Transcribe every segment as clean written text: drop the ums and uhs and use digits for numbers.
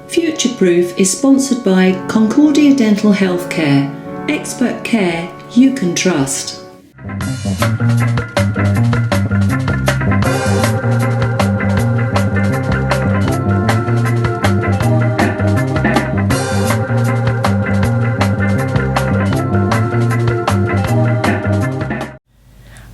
Future-Proof is sponsored by Concordia Dental Healthcare, expert care you can trust.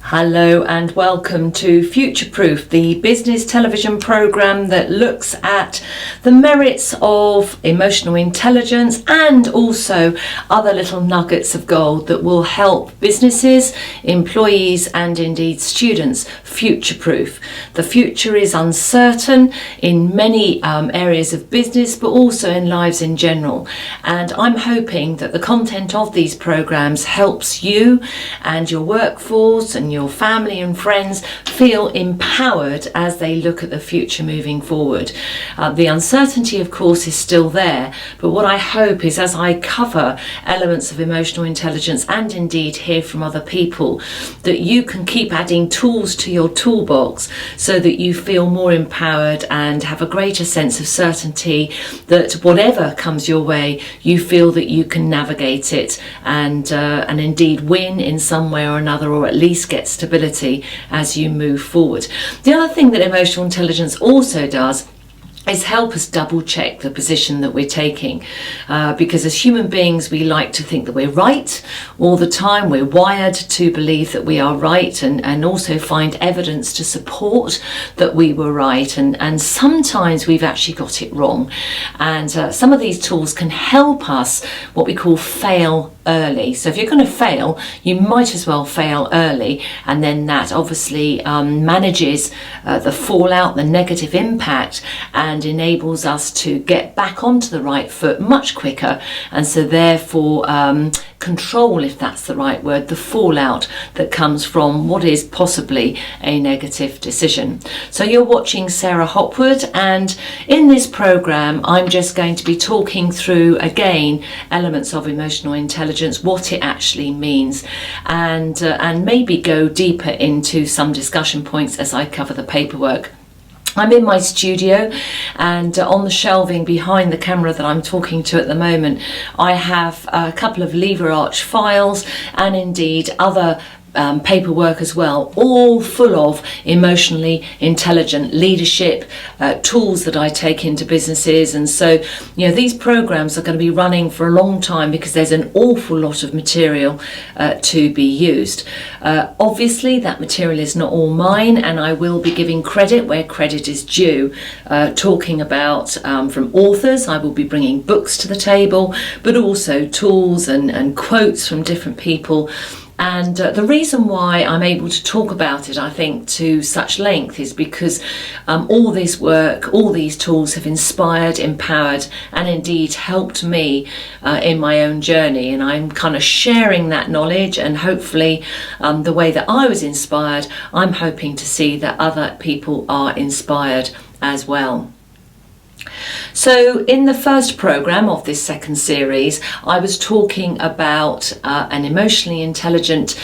Hello and welcome to Future-Proof, the business television programme that looks at the merits of emotional intelligence and also other little nuggets of gold that will help businesses, employees and indeed students future-proof. The future is uncertain in many areas of business but also in lives in general, and I'm hoping that the content of these programmes helps you and your workforce and your family and friends feel empowered as they look at the future moving forward. The uncertainty, of course, is still there, but what I hope is, as I cover elements of emotional intelligence and indeed hear from other people, that you can keep adding tools to your toolbox so that you feel more empowered and have a greater sense of certainty that whatever comes your way, you feel that you can navigate it and indeed win in some way or another, or at least get stability as you move forward. The other thing that emotional intelligence also does is help us double check the position that we're taking, because as human beings we like to think that we're right all the time. We're wired to believe that we are right and also find evidence to support that we were right, and sometimes we've actually got it wrong, and some of these tools can help us what we call fail early. So if you're going to fail, you might as well fail early, and then that obviously manages the fallout, the negative impact, and enables us to get back onto the right foot much quicker, and so therefore control, if that's the right word, the fallout that comes from what is possibly a negative decision. So you're watching Sarah Hopwood, and in this programme I'm just going to be talking through again elements of emotional intelligence, what it actually means, and maybe go deeper into some discussion points as I cover the paperwork. I'm in my studio, and on the shelving behind the camera that I'm talking to at the moment, I have a couple of lever arch files and indeed other paperwork as well, all full of emotionally intelligent leadership tools that I take into businesses. And so, you know, these programs are going to be running for a long time because there's an awful lot of material to be used. Obviously that material is not all mine, and I will be giving credit where credit is due, talking about from authors. I will be bringing books to the table, but also tools and quotes from different people. And the reason why I'm able to talk about it, I think, to such length is because all this work, all these tools have inspired, empowered, and indeed helped me in my own journey. And I'm kind of sharing that knowledge, and hopefully the way that I was inspired, I'm hoping to see that other people are inspired as well. So in the first programme of this second series, I was talking about an emotionally intelligent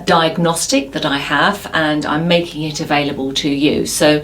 diagnostic that I have, and I'm making it available to you. So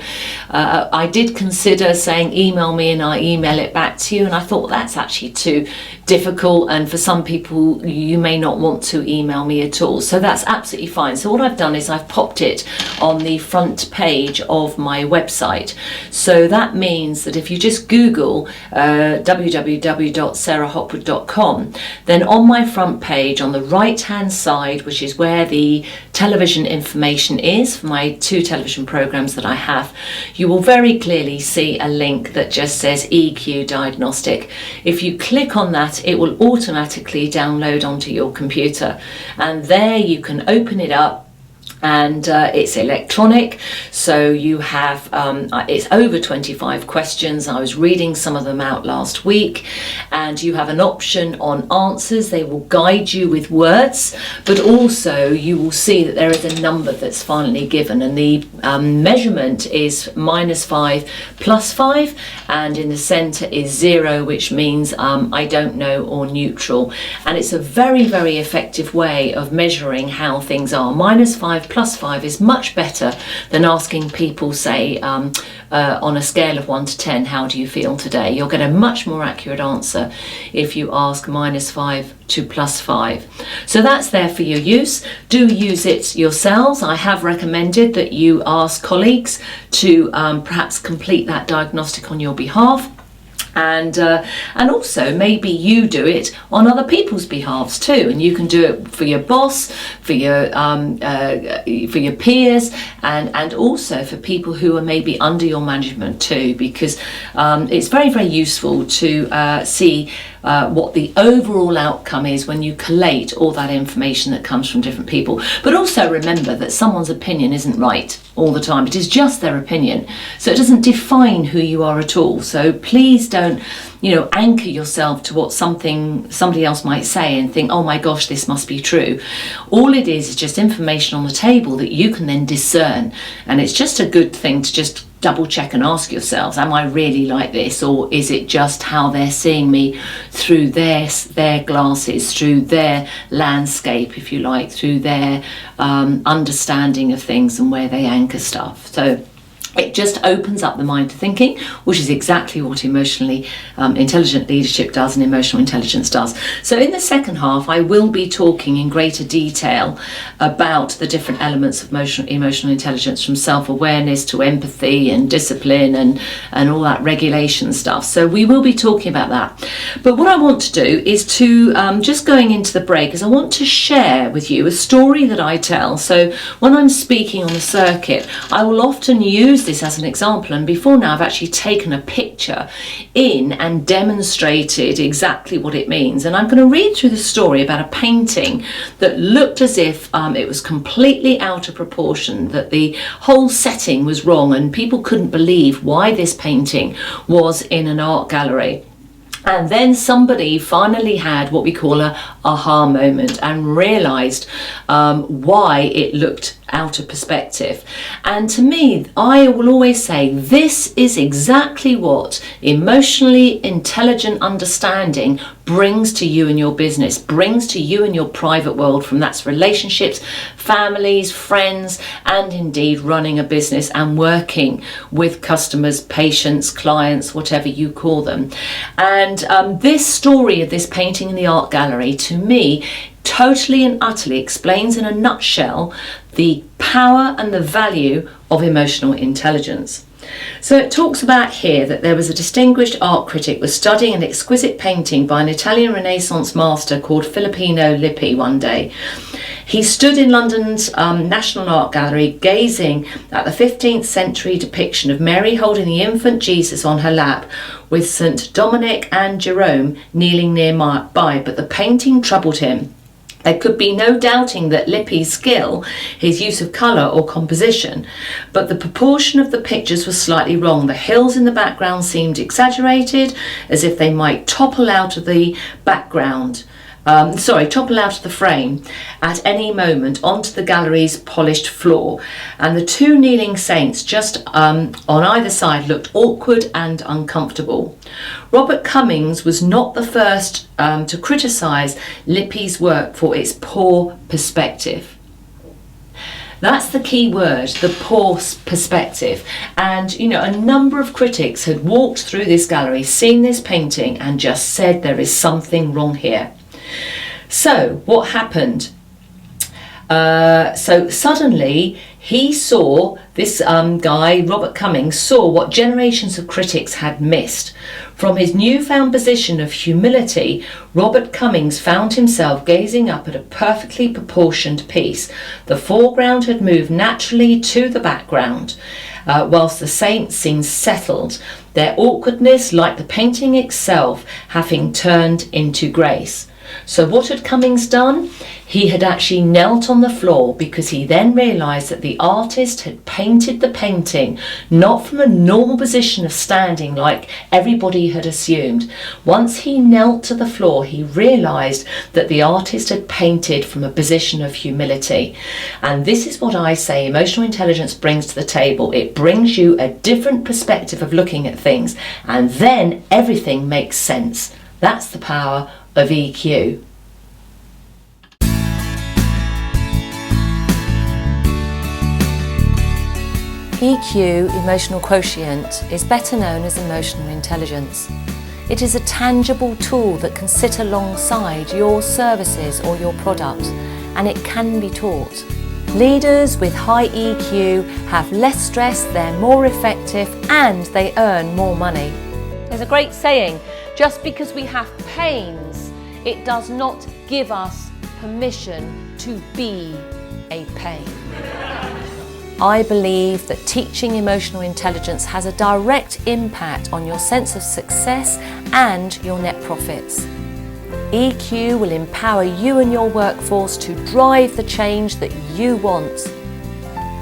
I did consider saying email me and I'll email it back to you, and I thought that's actually too difficult, and for some people you may not want to email me at all, so that's absolutely fine. So what I've done is I've popped it on the front page of my website. So that means that if you just Google www.sarahhopwood.com, then on my front page on the right hand side, which is where the television information is for my 2 television programs that I have, you will very clearly see a link that just says EQ Diagnostic. If you click on that, it will automatically download onto your computer, and there you can open it up. And it's electronic, so you have it's over 25 questions. I was reading some of them out last week, and you have an option on answers. They will guide you with words, but also you will see that there is a number that's finally given, and the measurement is -5 +5, and in the center is 0, which means I don't know or neutral. And it's a very, very effective way of measuring how things are. -5 +5 is much better than asking people, say, on a scale of 1 to 10, how do you feel today? You'll get a much more accurate answer if you ask -5 to +5. So that's there for your use. Do use it yourselves. I have recommended that you ask colleagues to perhaps complete that diagnostic on your behalf. And also maybe you do it on other people's behalves too, and you can do it for your boss, for your peers, and also for people who are maybe under your management too, because it's very, very useful to see what the overall outcome is when you collate all that information that comes from different people. But also remember that someone's opinion isn't right all the time. It is just their opinion, so it doesn't define who you are at all. So please don't anchor yourself to what somebody else might say and think, oh my gosh, this must be true. All it is just information on the table that you can then discern, and it's just a good thing to just double check and ask yourselves, am I really like this, or is it just how they're seeing me through their glasses, through their landscape, if you like, through their understanding of things and where they anchor stuff. So it just opens up the mind to thinking, which is exactly what emotionally intelligent leadership does and emotional intelligence does. So in the second half, I will be talking in greater detail about the different elements of emotional intelligence, from self-awareness to empathy and discipline and all that regulation stuff. So we will be talking about that. But what I want to do is to, just going into the break, is I want to share with you a story that I tell. So when I'm speaking on the circuit, I will often use this as an example, and before now I've actually taken a picture in and demonstrated exactly what it means. And I'm going to read through the story about a painting that looked as if it was completely out of proportion, that the whole setting was wrong and people couldn't believe why this painting was in an art gallery. And then somebody finally had what we call a aha moment and realised why it looked out of perspective. And to me, I will always say this is exactly what emotionally intelligent understanding brings to you in your business, brings to you in your private world, from that's relationships, families, friends, and indeed running a business and working with customers, patients, clients, whatever you call them. And this story of this painting in the art gallery, to me, totally and utterly explains in a nutshell the power and the value of emotional intelligence. So it talks about here that there was a distinguished art critic was studying an exquisite painting by an Italian Renaissance master called Filippino Lippi one day. He stood in London's National Art Gallery gazing at the 15th century depiction of Mary holding the infant Jesus on her lap, with St. Dominic and Jerome kneeling nearby, but the painting troubled him. There could be no doubting that Lippi's skill, his use of colour or composition, but the proportion of the pictures was slightly wrong. The hills in the background seemed exaggerated, as if they might topple out of the frame at any moment onto the gallery's polished floor, and the two kneeling saints just on either side looked awkward and uncomfortable. Robert Cummings was not the first to criticise Lippi's work for its poor perspective. That's the key word, the poor perspective. And, a number of critics had walked through this gallery, seen this painting, and just said there is something wrong here. So what happened? So suddenly he saw, this guy, Robert Cummings, saw what generations of critics had missed. From his newfound position of humility, Robert Cummings found himself gazing up at a perfectly proportioned piece. The foreground had moved naturally to the background, whilst the saints seemed settled, their awkwardness, like the painting itself, having turned into grace. So what had Cummings done? He had actually knelt on the floor, because he then realised that the artist had painted the painting not from a normal position of standing like everybody had assumed. Once he knelt to the floor, he realised that the artist had painted from a position of humility. And this is what I say emotional intelligence brings to the table. It brings you a different perspective of looking at things, and then everything makes sense. That's the power of EQ. EQ, emotional quotient, is better known as emotional intelligence. It is a tangible tool that can sit alongside your services or your product, and it can be taught. Leaders with high EQ have less stress, they're more effective, and they earn more money. There's a great saying, just because we have pains, it does not give us permission to be a pain. I believe that teaching emotional intelligence has a direct impact on your sense of success and your net profits. EQ will empower you and your workforce to drive the change that you want.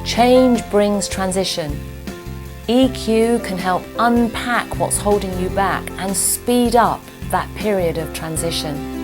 Change brings transition. EQ can help unpack what's holding you back and speed up that period of transition.